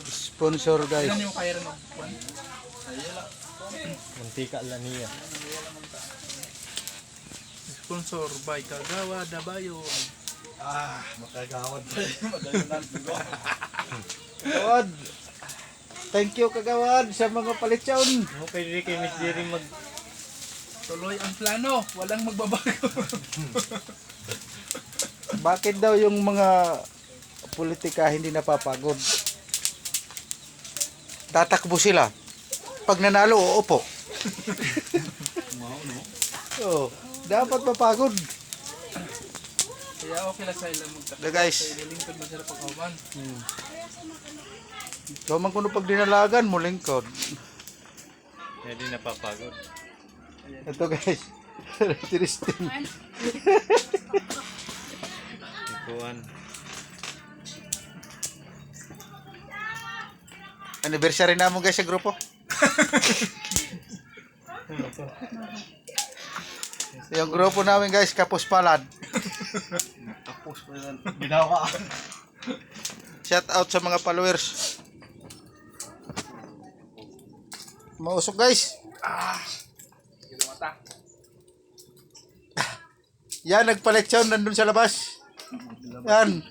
Sponsor guys. Ilan yung kaya rin ng kwan? Mantika lang niya. Sponsor by Kagawa Dabayon. Makagawad pa rin. Madalunan. Kagawad. Thank you kagawad sa mga palitsyon. Mo pwede kay Miss Jerry mag Tuloy ang plano, walang magbabago. Bakit daw yung mga politika hindi napapagod? Tatakbo sila. Pag nanalo, uupo. Oo, dapat mapagod. Kaya okay lang sa ilang magtakot. Guys. Kaya nilingkod mo sila pagkawan. So man kuno pag dinalagan mo lingkod. hindi napapagod. Ito guys. Interesting. Ikuan. Anniversary na mo guys sa grupo. Yung grupo namin guys, Kapos Palad. Tapos pa yan. Ginawa. Shout out sa mga followers. Mausok guys. Yan, nagpaleksyon nandun sa labas. Yan.